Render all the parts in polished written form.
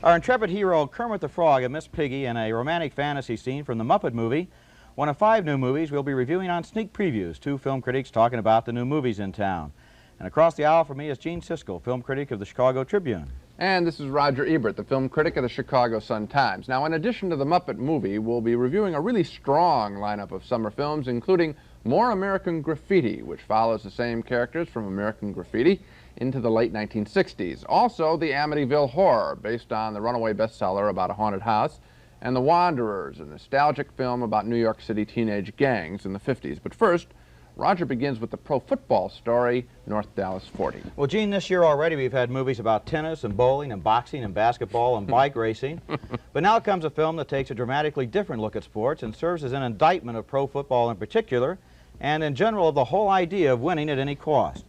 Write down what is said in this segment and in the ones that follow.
Our intrepid hero Kermit the Frog and Miss Piggy in a romantic fantasy scene from the Muppet Movie, one of 5 new movies we'll be reviewing on Sneak Previews, 2 film critics talking about the new movies in town. And across the aisle from me is Gene Siskel, film critic of the Chicago Tribune. And this is Roger Ebert, the film critic of the Chicago Sun-Times. Now, in addition to the Muppet Movie, we'll be reviewing a really strong lineup of summer films, including more American Graffiti, which follows the same characters from American Graffiti into the late 1960s. Also, the Amityville Horror, based on the runaway bestseller about a haunted house, and The Wanderers, a nostalgic film about New York City teenage gangs in the 50s. But first, Roger begins with the pro football story, North Dallas 40. Well, Gene, this year already we've had movies about tennis and bowling and boxing and basketball and bike racing. But now comes a film that takes a dramatically different look at sports and serves as an indictment of pro football in particular, and in general of the whole idea of winning at any cost.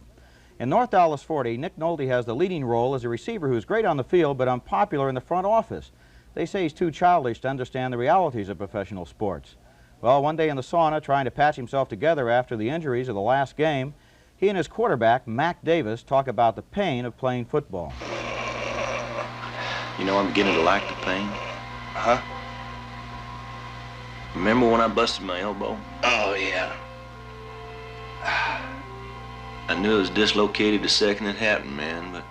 In North Dallas 40, Nick Nolte has the leading role as a receiver who's great on the field but unpopular in the front office. They say he's too childish to understand the realities of professional sports. Well, one day in the sauna, trying to patch himself together after the injuries of the last game, he and his quarterback, Mac Davis, talk about the pain of playing football. You know, I'm beginning to like the pain. Huh? Remember when I busted my elbow? Oh, yeah. I knew it was dislocated the second it happened, man, but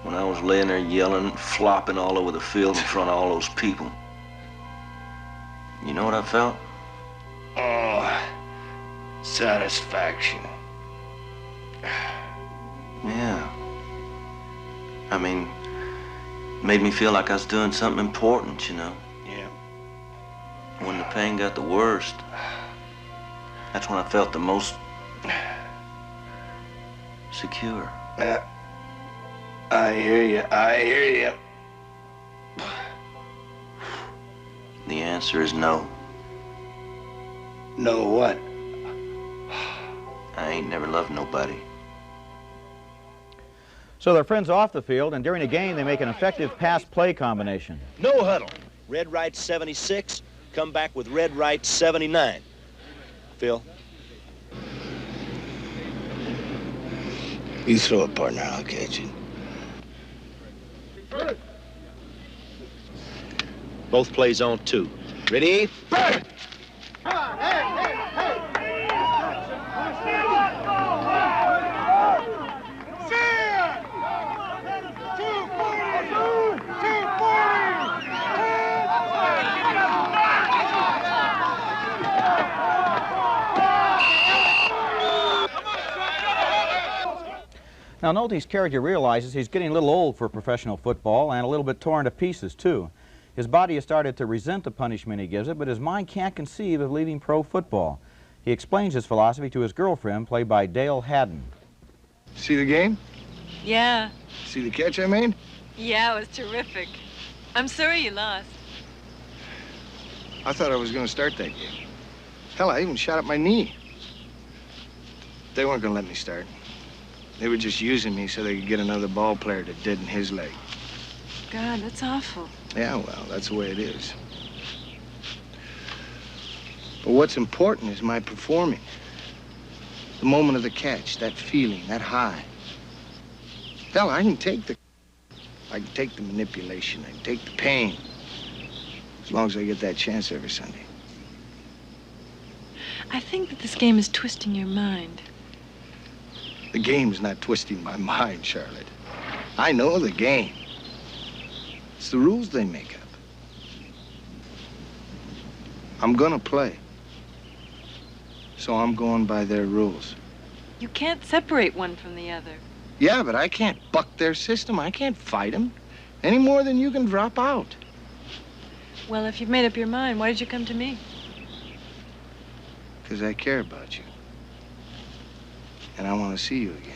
when I was laying there yelling, flopping all over the field in front of all those people, you know what I felt? Oh, satisfaction. Yeah. I mean, it made me feel like I was doing something important, you know? Yeah. When the pain got the worst, that's when I felt the most secure. I hear you. I hear you. The answer is no. No what? I ain't never loved nobody. So they're friends off the field, and during a game they make an effective pass-play combination. No huddle. Red right 76, come back with red right 79. Phil? You throw it, partner. I'll catch it. Both plays on 2. Ready? Fire! Now, Nolte's character realizes he's getting a little old for professional football and a little bit torn to pieces, too. His body has started to resent the punishment he gives it, but his mind can't conceive of leaving pro football. He explains his philosophy to his girlfriend, played by Dale Haddon. See the game? Yeah. See the catch I made? Yeah, it was terrific. I'm sorry you lost. I thought I was going to start that game. Hell, I even shot up my knee. They weren't going to let me start. They were just using me so they could get another ball player to deaden his leg. God, that's awful. Yeah, well, that's the way it is. But what's important is my performing. The moment of the catch, that feeling, that high. Hell, I can take the manipulation, I can take the pain. As long as I get that chance every Sunday. I think that this game is twisting your mind. The game's not twisting my mind, Charlotte. I know the game. It's the rules they make up. I'm gonna play. So I'm going by their rules. You can't separate one from the other. Yeah, but I can't buck their system. I can't fight them. Any more than you can drop out. Well, if you've made up your mind, why did you come to me? Because I care about you. And I want to see you again.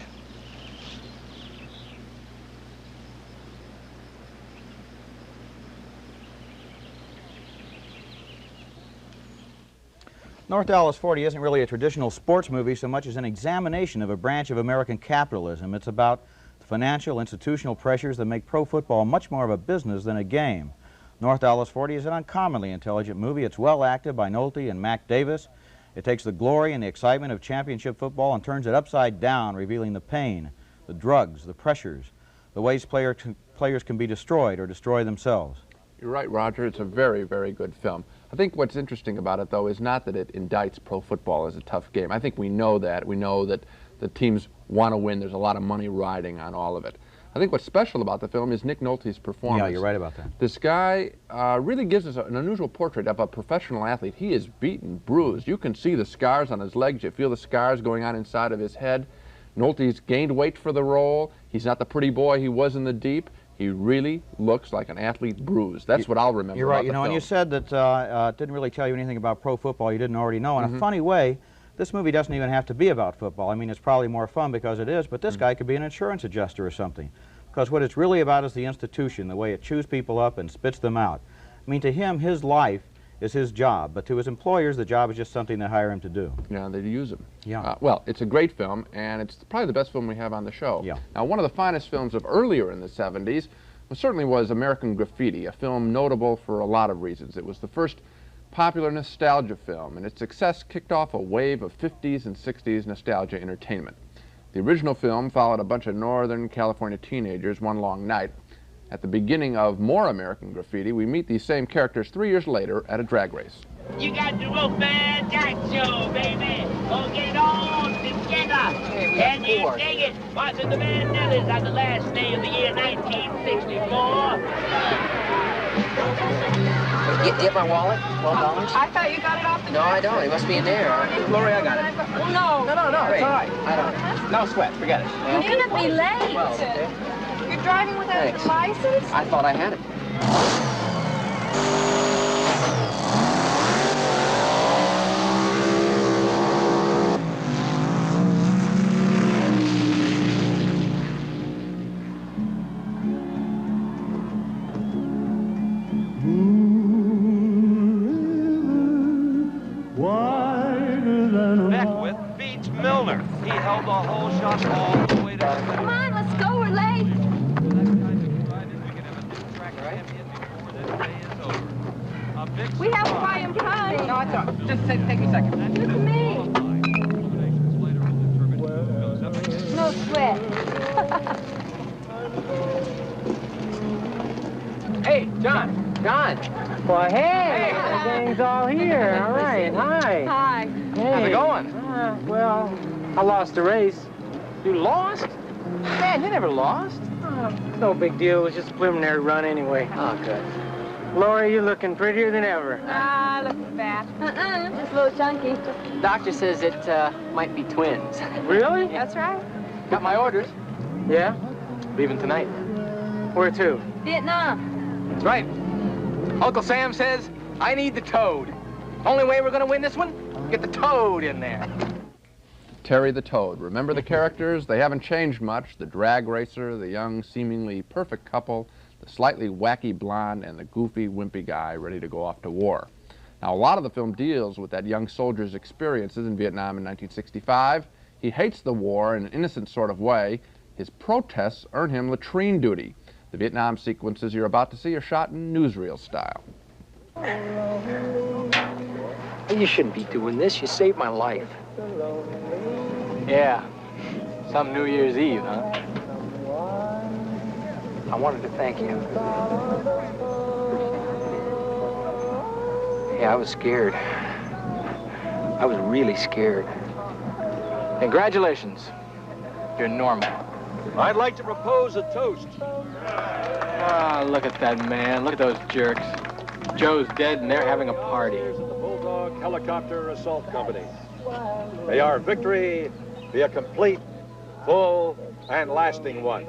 North Dallas 40 isn't really a traditional sports movie so much as an examination of a branch of American capitalism. It's about the financial, institutional pressures that make pro football much more of a business than a game. North Dallas 40 is an uncommonly intelligent movie. It's well acted by Nolte and Mac Davis. It takes the glory and the excitement of championship football and turns it upside down, revealing the pain, the drugs, the pressures, the ways players players can be destroyed or destroy themselves. You're right, Roger. It's a very, very good film. I think what's interesting about it, though, is not that it indicts pro football as a tough game. I think we know that. We know that the teams want to win. There's a lot of money riding on all of it. I think what's special about the film is Nick Nolte's performance. Yeah, you're right about that. This guy really gives us an unusual portrait of a professional athlete. He is beaten, bruised. You can see the scars on his legs. You feel the scars going on inside of his head. Nolte's gained weight for the role. He's not the pretty boy he was in the Deep. He really looks like an athlete bruised. That's what I'll remember. You're right. About You know, the and you said that it didn't really tell you anything about pro football you didn't already know. In a funny way, this movie doesn't even have to be about football. I mean, it's probably more fun because it is, but this guy could be an insurance adjuster or something. Because what it's really about is the institution, the way it chews people up and spits them out. I mean, to him, his life is his job, but to his employers, the job is just something they hire him to do. Yeah, they use him. Yeah. Well, it's a great film, and it's probably the best film we have on the show. Yeah. Now, one of the finest films of earlier in the 70s certainly was American Graffiti, a film notable for a lot of reasons. It was the first popular nostalgia film, and its success kicked off a wave of 50s and 60s nostalgia entertainment. The original film followed a bunch of Northern California teenagers one long night. At the beginning of more American Graffiti, we meet these same characters 3 years later at a drag race. You got the Wolfman Jack Show, baby. Go get it all together. And you dig it. Watching the Vandellas on the last day of the year 1964. You have my wallet? $12? I thought you got it off the No, I don't. It must be in there. Lori, I got it. No. No, it's all right. I don't. No sweat. Forget it. Well, You're gonna be late. Well, okay. You're driving without Thanks. a license? I thought I had it. Beckwith beats Milner. He held the whole shot all the way to the finish. Come on, let's go. We're late. We have to buy him time. No, I thought. Just take me a second. Look at me. No sweat. Hey, John. John. Well, hey, the gang's all here. All right. Hi. Hi. Hey. How's it going? Well, I lost the race. You lost? Man, you never lost. No big deal. It was just a preliminary run anyway. Oh, good. Lori, you're looking prettier than ever. Ah, look fat. Just a little chunky. Doctor says it might be twins. Really? That's right. Got my orders. Yeah? Leaving tonight. Where to? Vietnam. That's right. Uncle Sam says I need the toad. Only way we're gonna win this one, get the toad in there. Terry the Toad. Remember the characters? They haven't changed much. The drag racer, the young, seemingly perfect couple, the slightly wacky blonde, and the goofy, wimpy guy ready to go off to war. Now, a lot of the film deals with that young soldier's experiences in Vietnam in 1965. He hates the war in an innocent sort of way. His protests earn him latrine duty. The Vietnam sequences you're about to see are shot in newsreel style. You shouldn't be doing this. You saved my life. Yeah. Some New Year's Eve, huh? I wanted to thank you. Yeah, I was scared. I was really scared. Congratulations. You're normal. I'd like to propose a toast. Ah, look at that man. Look at those jerks. Joe's dead and they're having a party. The Bulldog Helicopter Assault Company. May our victory be a complete, full, and lasting one.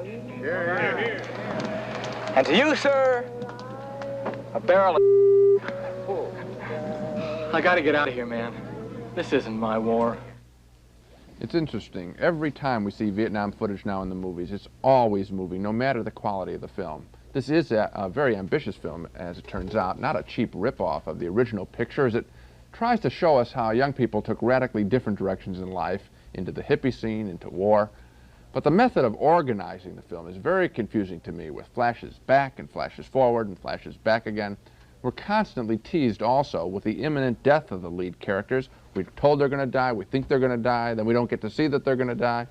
And to you, sir, a barrel of I gotta get out of here, man. This isn't my war. It's interesting. Every time we see Vietnam footage now in the movies, it's always moving, no matter the quality of the film. This is a very ambitious film, as it turns out, not a cheap ripoff of the original pictures. It tries to show us how young people took radically different directions in life, into the hippie scene, into war. But the method of organizing the film is very confusing to me, with flashes back and flashes forward and flashes back again. We're constantly teased also with the imminent death of the lead characters. We're told they're going to die, we think they're going to die, then we don't get to see that they're going to die.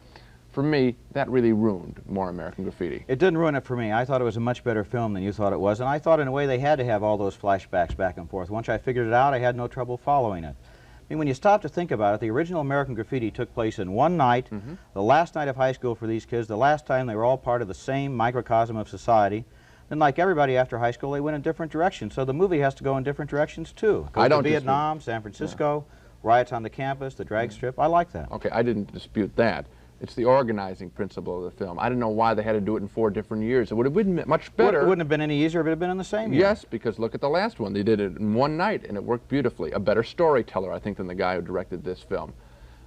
For me, that really ruined More American Graffiti. It didn't ruin it for me. I thought it was a much better film than you thought it was, and I thought in a way they had to have all those flashbacks back and forth. Once I figured it out, I had no trouble following it. I mean, when you stop to think about it, the original American Graffiti took place in one night, the last night of high school for these kids, the last time they were all part of the same microcosm of society. And like everybody after high school, they went in different directions, so the movie has to go in different directions too. Goes to Vietnam, San Francisco, riots on the campus, the drag strip. I like that. Okay, I didn't dispute that. It's the organizing principle of the film. I didn't know why they had to do it in 4 different years. It would have been much better. It wouldn't have been any easier if it had been in the same year. Yes, because look at the last one. They did it in one night, and it worked beautifully. A better storyteller, I think, than the guy who directed this film.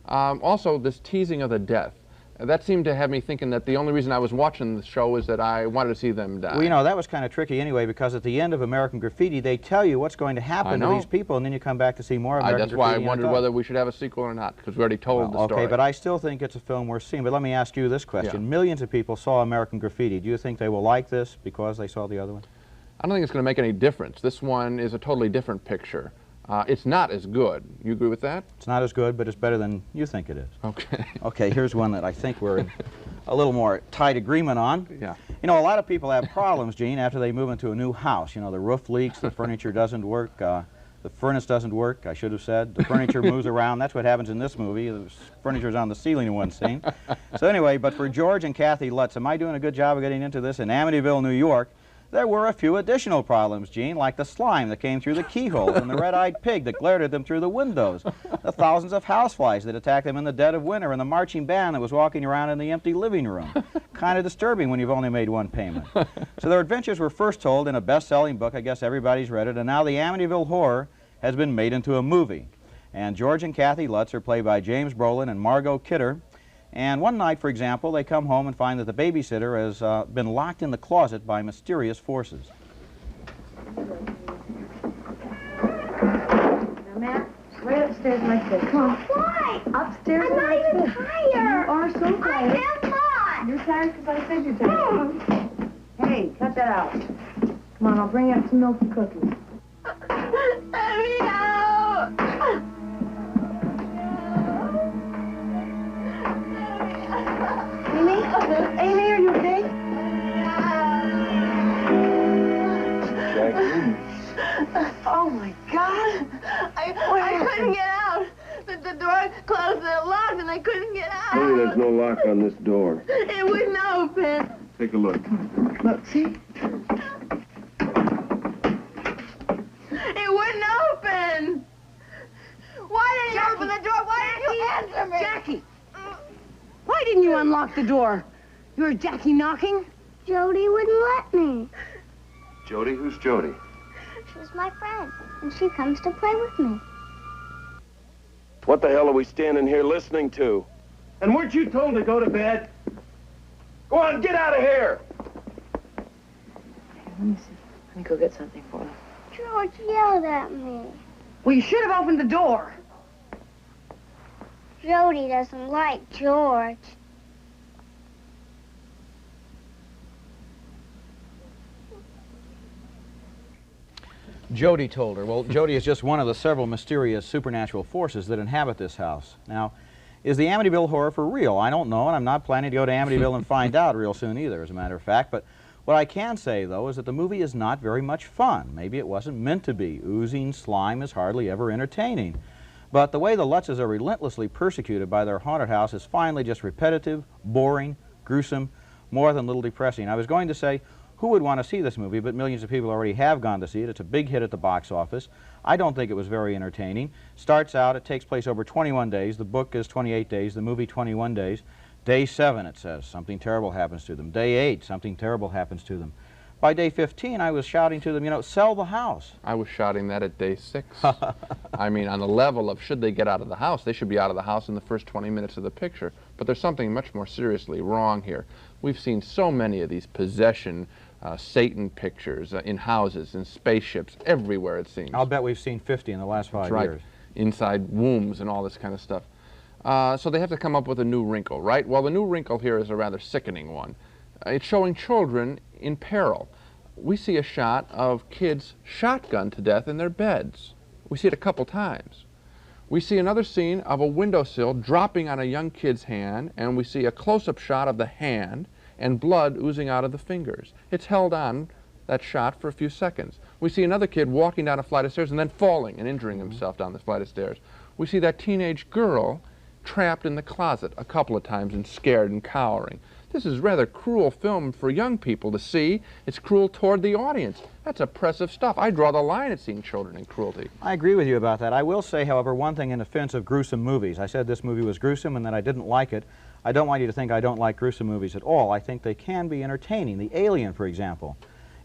Also, this teasing of the death. That seemed to have me thinking that the only reason I was watching the show is that I wanted to see them die. Well, you know, that was kind of tricky anyway, because at the end of American Graffiti, they tell you what's going to happen to these people, and then you come back to see more American Graffiti. That's why I wondered whether we should have a sequel or not, because we already told the story. Okay, but I still think it's a film worth seeing. But let me ask you this question. Yeah. Millions of people saw American Graffiti. Do you think they will like this because they saw the other one? I don't think it's going to make any difference. This one is a totally different picture. It's not as good. You agree with that? It's not as good, but it's better than you think it is. Okay. Okay, here's one that I think we're in a little more tight agreement on. Yeah. You know, a lot of people have problems, Gene, after they move into a new house. You know, the roof leaks, the furniture doesn't work, the furnace doesn't work, I should have said. The furniture moves around. That's what happens in this movie. The furniture's on the ceiling in one scene. So anyway, but for George and Kathy Lutz, am I doing a good job of getting into this? In Amityville, New York, there were a few additional problems, Gene, like the slime that came through the keyholes and the red-eyed pig that glared at them through the windows, the thousands of houseflies that attacked them in the dead of winter, and the marching band that was walking around in the empty living room. Kind of disturbing when you've only made one payment. So their adventures were first told in a best-selling book. I guess everybody's read it, and now the Amityville Horror has been made into a movie. And George and Kathy Lutz are played by James Brolin and Margot Kidder. And one night, for example, they come home and find that the babysitter has been locked in the closet by mysterious forces. Now, Matt, right upstairs my kid. Come on. Why? Upstairs. I'm not even tired. You are so tired. I am not. You're tired because I said you're tired. Hey, cut that out. Come on, I'll bring you up some milk and cookies. Let me out. Amy? Amy, are you okay? Jackie? Oh, my God. I couldn't get out. The door closed and locked, and I couldn't get out. Maybe there's no lock on this door. It wouldn't open. Take a look. Look, see? It wouldn't open. Why didn't you open the door? Why didn't you answer me? Jackie! Why didn't you unlock the door? You heard Jackie knocking? Jody wouldn't let me. Jody? Who's Jody? She's my friend, and she comes to play with me. What the hell are we standing here listening to? And weren't you told to go to bed? Go on, get out of here! Let me see. Let me go get something for her. George yelled at me. Well, you should have opened the door. Jody doesn't like George. Jody told her. Well, Jody is just one of the several mysterious supernatural forces that inhabit this house. Now, is the Amityville Horror for real? I don't know, and I'm not planning to go to Amityville and find out real soon either, as a matter of fact. But what I can say, though, is that the movie is not very much fun. Maybe it wasn't meant to be. Oozing slime is hardly ever entertaining. But the way the Lutzes are relentlessly persecuted by their haunted house is finally just repetitive, boring, gruesome, more than a little depressing. I was going to say, who would want to see this movie, but millions of people already have gone to see it. It's a big hit at the box office. I don't think it was very entertaining. Starts out, it takes place over 21 days. The book is 28 days, the movie 21 days. Day 7, it says, something terrible happens to them. Day 8, something terrible happens to them. By day 15, I was shouting to them, you know, sell the house. I was shouting that at day 6. I mean, on the level of should they get out of the house, they should be out of the house in the first 20 minutes of the picture. But there's something much more seriously wrong here. We've seen so many of these possession, Satan pictures in houses, in spaceships, everywhere it seems. I'll bet we've seen 50 in the last 5 years. Inside wombs and all this kind of stuff. So they have to come up with a new wrinkle, right? Well, the new wrinkle here is a rather sickening one. It's showing children in peril. We see a shot of kids shotgunned to death in their beds. We see it a couple times. We see another scene of a windowsill dropping on a young kid's hand, and we see a close-up shot of the hand and blood oozing out of the fingers. It's held on, that shot, for a few seconds. We see another kid walking down a flight of stairs and then falling and injuring himself down the flight of stairs. We see that teenage girl trapped in the closet a couple of times and scared and cowering. This is rather cruel film for young people to see. It's cruel toward the audience. That's oppressive stuff. I draw the line at seeing children in cruelty. I agree with you about that. I will say, however, one thing in defense of gruesome movies. I said this movie was gruesome and that I didn't like it. I don't want you to think I don't like gruesome movies at all. I think they can be entertaining. The Alien, for example,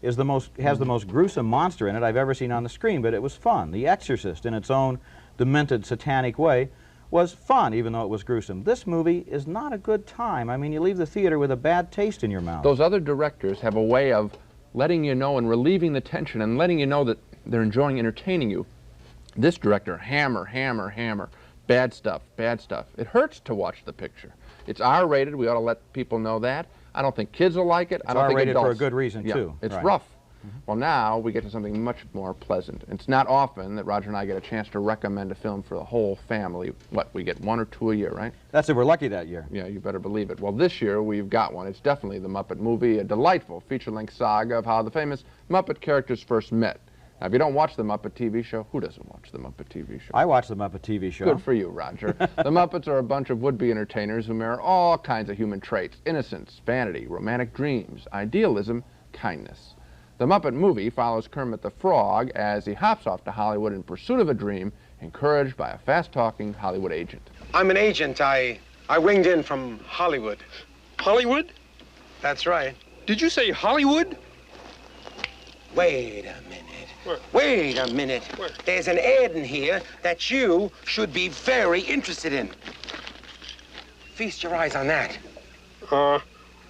has the most gruesome monster in it I've ever seen on the screen, but it was fun. The Exorcist, in its own demented, satanic way, was fun, even though it was gruesome. This movie is not a good time. I mean, you leave the theater with a bad taste in your mouth. Those other directors have a way of letting you know and relieving the tension and letting you know that they're enjoying entertaining you. This director, hammer, hammer, hammer. Bad stuff, bad stuff. It hurts to watch the picture. It's R-rated. We ought to let people know that. I don't think kids will like it. It's R-rated for a good reason, too. It's right. rough. Well, now we get to something much more pleasant. It's not often that Roger and I get a chance to recommend a film for the whole family. What, we get 1 or 2 a year, right? That's if we're lucky that year. Yeah, you better believe it. Well, this year we've got one. It's definitely The Muppet Movie, a delightful feature-length saga of how the famous Muppet characters first met. Now, if you don't watch the Muppet TV show, who doesn't watch the Muppet TV show? I watch the Muppet TV show. Good for you, Roger. The Muppets are a bunch of would-be entertainers who mirror all kinds of human traits: innocence, vanity, romantic dreams, idealism, kindness. The Muppet Movie follows Kermit the Frog as he hops off to Hollywood in pursuit of a dream, encouraged by a fast-talking Hollywood agent. I'm an agent. I winged in from Hollywood. Hollywood? That's right. Did you say Hollywood? Wait a minute. Wait a minute. There's an ad in here that you should be very interested in. Feast your eyes on that.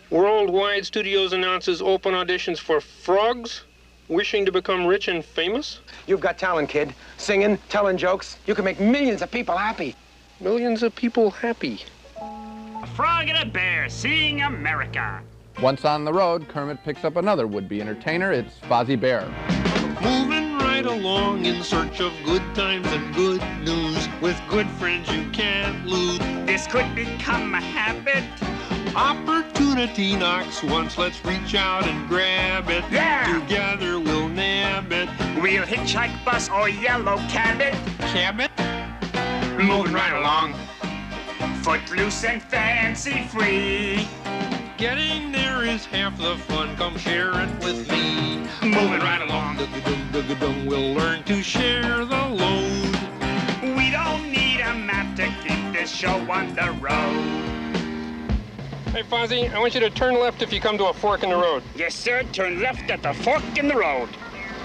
Worldwide Studios announces open auditions for frogs wishing to become rich and famous? You've got talent, kid. Singing, telling jokes. You can make millions of people happy. Millions of people happy. A frog and a bear seeing America. Once on the road, Kermit picks up another would-be entertainer. It's Fozzie Bear. Moving right along in search of good times and good news. With good friends you can't lose. This could become a habit. Opportunity knocks once, let's reach out and grab it. Yeah! Together we'll nab it. We'll hitchhike, bus, or yellow cabin. Cabin? Moving right along. Footloose and fancy-free. Getting there is half the fun, come share it with me. Moving right along. Dug-a-dung, we'll learn to share the load. We don't need a map to keep this show on the road. Hey, Fozzie, I want you to turn left if you come to a fork in the road. Yes, sir. Turn left at the fork in the road.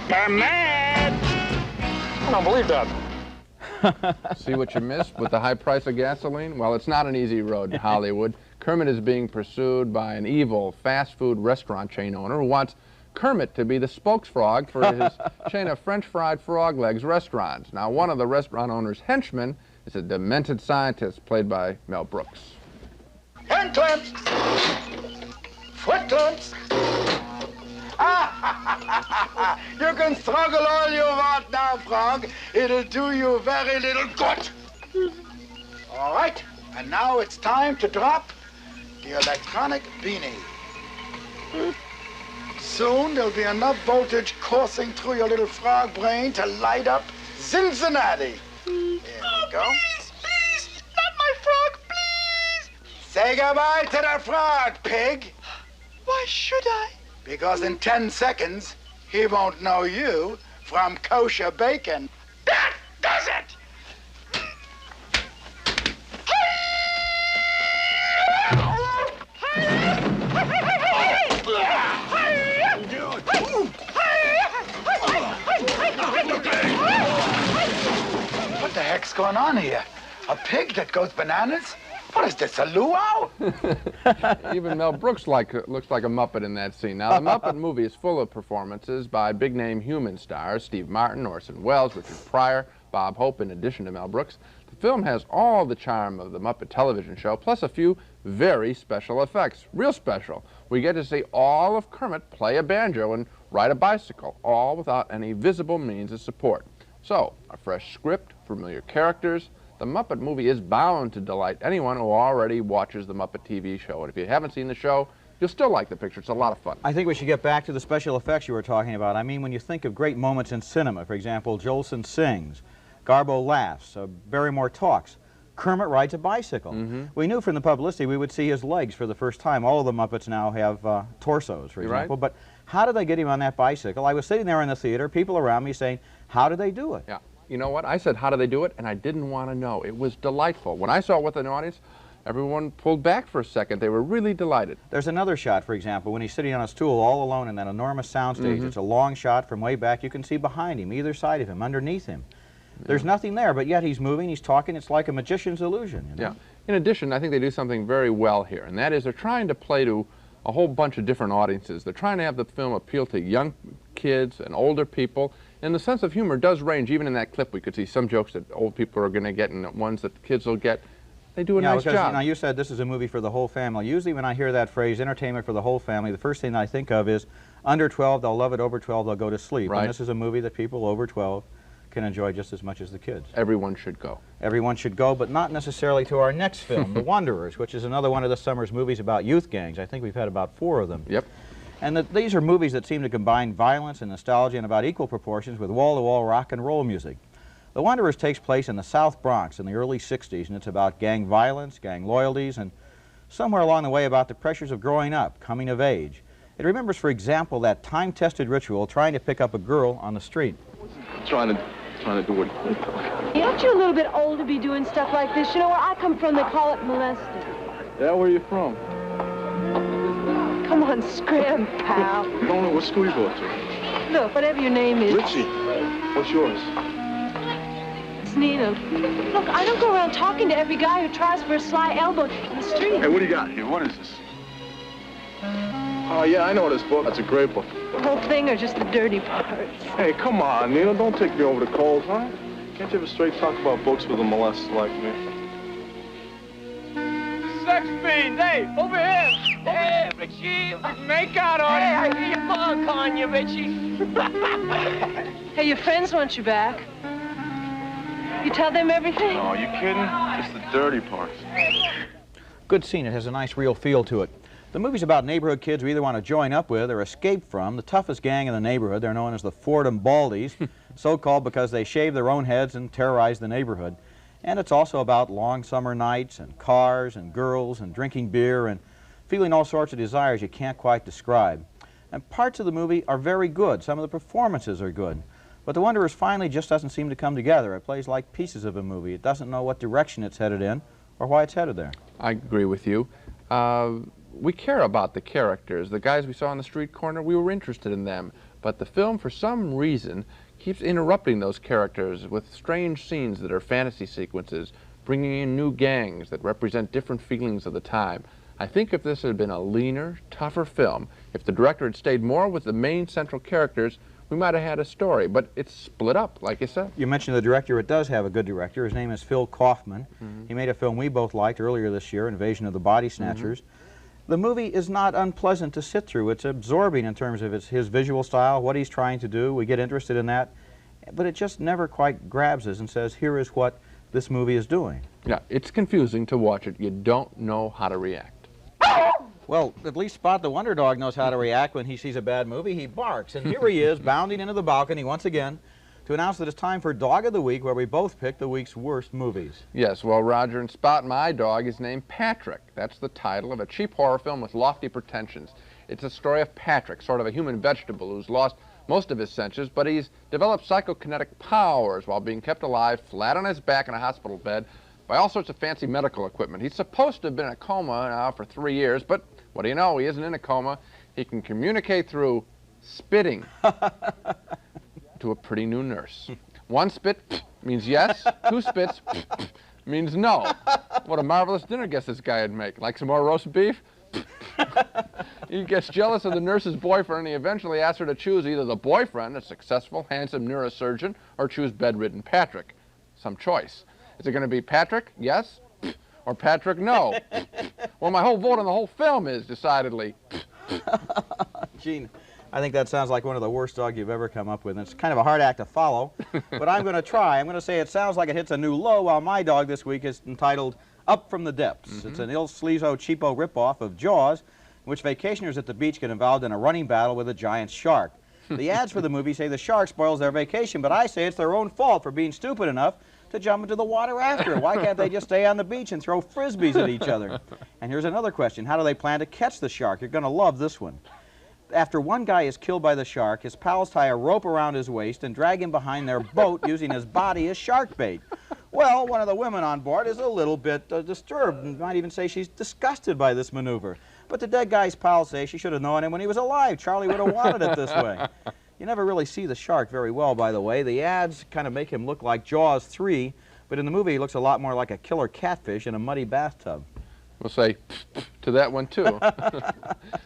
Permit! I don't believe that. See what you missed with the high price of gasoline? Well, it's not an easy road in Hollywood. Kermit is being pursued by an evil fast food restaurant chain owner who wants Kermit to be the spokesfrog for his chain of French fried frog legs restaurants. Now, one of the restaurant owner's henchmen is a demented scientist played by Mel Brooks. Hand clamps! Foot clamps! You can struggle all you want now, Frog. It'll do you very little good. All right, and now it's time to drop the electronic beanie. Soon there'll be enough voltage coursing through your little frog brain to light up Cincinnati. Here we go. Please, not my frog, please. Say goodbye to the frog, pig. Why should I? Because in 10 seconds, he won't know you from kosher bacon. That does it! What the heck's going on here? A pig that goes bananas? What is this, a luau? Even Mel Brooks looks like a Muppet in that scene. Now, the Muppet Movie is full of performances by big-name human stars: Steve Martin, Orson Welles, Richard Pryor, Bob Hope, in addition to Mel Brooks. The film has all the charm of the Muppet television show, plus a few very special effects. Real special. We get to see all of Kermit play a banjo and ride a bicycle, all without any visible means of support. So, a fresh script, familiar characters, the Muppet Movie is bound to delight anyone who already watches the Muppet TV show. And if you haven't seen the show, you'll still like the picture. It's a lot of fun. I think we should get back to the special effects you were talking about. I mean, when you think of great moments in cinema, for example, Jolson sings, Garbo laughs, Barrymore talks, Kermit rides a bicycle. We knew from the publicity we would see his legs for the first time. All of the Muppets now have torsos, for example. Right. But how did they get him on that bicycle? I was sitting there in the theater, people around me saying, how did they do it? Yeah. You know what? I said, how do they do it? And I didn't want to know. It was delightful. When I saw it with an audience, everyone pulled back for a second. They were really delighted. There's another shot, for example, when he's sitting on a stool all alone in that enormous soundstage. It's a long shot from way back. You can see behind him, either side of him, underneath him. There's nothing there, but yet he's moving, he's talking. It's like a magician's illusion. You know? Yeah. In addition, I think they do something very well here, and that is they're trying to play to a whole bunch of different audiences. They're trying to have the film appeal to young kids and older people, and the sense of humor does range. Even in that clip, we could see some jokes that old people are going to get and ones that kids will get. They do a nice job. Now, you said this is a movie for the whole family. Usually when I hear that phrase, entertainment for the whole family, the first thing I think of is under 12, they'll love it, over 12, they'll go to sleep. Right. And this is a movie that people over 12 can enjoy just as much as the kids. Everyone should go. Everyone should go, but not necessarily to our next film, The Wanderers, which is another one of this summer's movies about youth gangs. I think we've had about 4 of them. Yep. And these are movies that seem to combine violence and nostalgia in about equal proportions with wall-to-wall rock and roll music. The Wanderers takes place in the South Bronx in the early 60s, and it's about gang violence, gang loyalties, and somewhere along the way about the pressures of growing up, coming of age. It remembers, for example, that time-tested ritual trying to pick up a girl on the street. Trying to do it. Aren't you a little bit old to be doing stuff like this? You know, where I come from, they call it molesting. Yeah, where are you from? Come on, scram, pal. You don't know what school you go to. Look, whatever your name is. Richie. What's yours? It's Nina. Look, I don't go around talking to every guy who tries for a sly elbow in the street. Hey, what do you got here? What is this? Oh, yeah, I know this book. That's a great book. The whole thing or just the dirty parts? Hey, come on, Nina. Don't take me over the coals, huh? Can't you ever straight talk about books with a molester like me? Sex fiend, hey, over here. Hey, Richie, let's make out on Hey, I hear your phone calling you, Richie. Hey, your friends want you back. You tell them everything? Oh, you kidding? Just the dirty parts. Good scene. It has a nice real feel to it. The movie's about neighborhood kids who either want to join up with or escape from the toughest gang in the neighborhood. They're known as the Fordham Baldies, so-called because they shave their own heads and terrorize the neighborhood. And it's also about long summer nights and cars and girls and drinking beer and feeling all sorts of desires you can't quite describe. And parts of the movie are very good. Some of the performances are good. But The Wanderers finally just doesn't seem to come together. It plays like pieces of a movie. It doesn't know what direction it's headed in or why it's headed there. I agree with you. We care about the characters. The guys we saw on the street corner, we were interested in them. But the film, for some reason, keeps interrupting those characters with strange scenes that are fantasy sequences, bringing in new gangs that represent different feelings of the time. I think if this had been a leaner, tougher film, if the director had stayed more with the main central characters, we might have had a story, but it's split up, like you said. You mentioned the director. It does have a good director. His name is Phil Kaufman. He made a film we both liked earlier this year, Invasion of the Body Snatchers. The movie is not unpleasant to sit through. It's absorbing in terms of his visual style, what he's trying to do. We get interested in that. But it just never quite grabs us and says, here is what this movie is doing. Yeah, it's confusing to watch it. You don't know how to react. Well, at least Spot the Wonder Dog knows how to react when he sees a bad movie. He barks, and here he is, bounding into the balcony once again to announce that it's time for Dog of the Week, where we both pick the week's worst movies. Yes, well, Roger and Spot, my dog is named Patrick. That's the title of a cheap horror film with lofty pretensions. It's a story of Patrick, sort of a human vegetable who's lost most of his senses, but he's developed psychokinetic powers while being kept alive flat on his back in a hospital bed by all sorts of fancy medical equipment. He's supposed to have been in a coma now for 3 years, but what do you know? He isn't in a coma. He can communicate through spitting to a pretty new nurse. One spit means yes, 2 spits means no. What a marvelous dinner guest this guy would make. Like some more roast beef? He gets jealous of the nurse's boyfriend, and he eventually asks her to choose either the boyfriend, a successful, handsome neurosurgeon, or choose bedridden Patrick. Some choice. Is it going to be Patrick, yes, or Patrick, no? Well, my whole vote on the whole film is decidedly. Gene, I think that sounds like one of the worst dogs you've ever come up with. And it's kind of a hard act to follow, but I'm going to try. I'm going to say it sounds like it hits a new low, while my dog this week is entitled Up from the Depths. It's an Il Sleazo cheapo ripoff of Jaws, in which vacationers at the beach get involved in a running battle with a giant shark. The ads for the movie say the shark spoils their vacation, but I say it's their own fault for being stupid enough to jump into the water after. Why can't they just stay on the beach and throw frisbees at each other? And here's another question. How do they plan to catch the shark? You're going to love this one. After one guy is killed by the shark, his pals tie a rope around his waist and drag him behind their boat using his body as shark bait. Well, one of the women on board is a little bit disturbed, and might even say she's disgusted by this maneuver. But the dead guy's pals say she should have known him when he was alive. Charlie would have wanted it this way. You never really see the shark very well, by the way. The ads kind of make him look like Jaws 3, but in the movie he looks a lot more like a killer catfish in a muddy bathtub. We'll say to that one, too.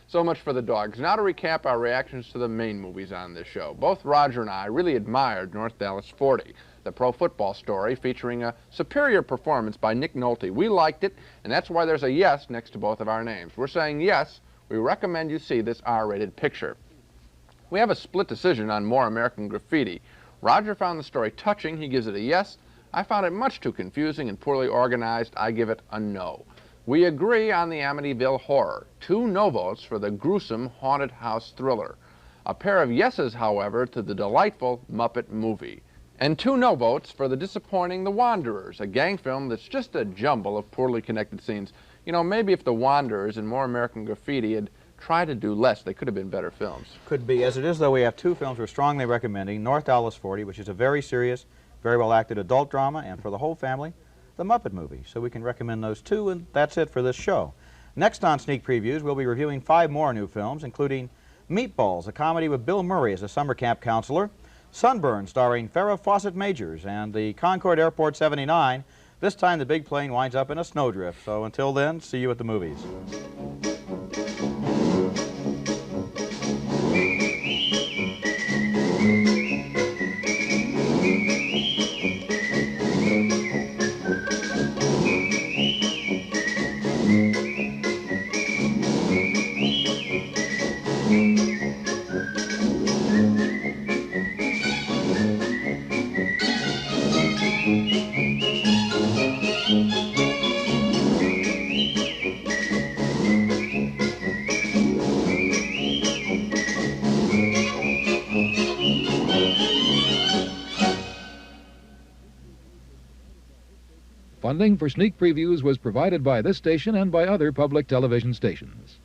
So much for the dogs. Now to recap our reactions to the main movies on this show. Both Roger and I really admired North Dallas 40, the pro football story featuring a superior performance by Nick Nolte. We liked it, and that's why there's a yes next to both of our names. We're saying yes, we recommend you see this R-rated picture. We have a split decision on More American Graffiti. Roger found the story touching. He gives it a yes. I found it much too confusing and poorly organized. I give it a no. We agree on the Amityville Horror. 2 no votes for the gruesome haunted house thriller. A pair of yeses, however, to the delightful Muppet Movie. And 2 no votes for the disappointing The Wanderers, a gang film that's just a jumble of poorly connected scenes. You know, maybe if The Wanderers and More American Graffiti had tried to do less, they could have been better films. Could be. As it is, though, we have 2 films we're strongly recommending. North Dallas 40, which is a very serious, very well-acted adult drama, and for the whole family, The Muppet Movie. So we can recommend those 2, and that's it for this show. Next on Sneak Previews, we'll be reviewing 5 more new films, including Meatballs, a comedy with Bill Murray as a summer camp counselor, Sunburn, starring Farrah Fawcett Majors, and the Concord Airport 79. This time the big plane winds up in a snowdrift. So until then, see you at the movies. Funding for Sneak Previews was provided by this station and by other public television stations.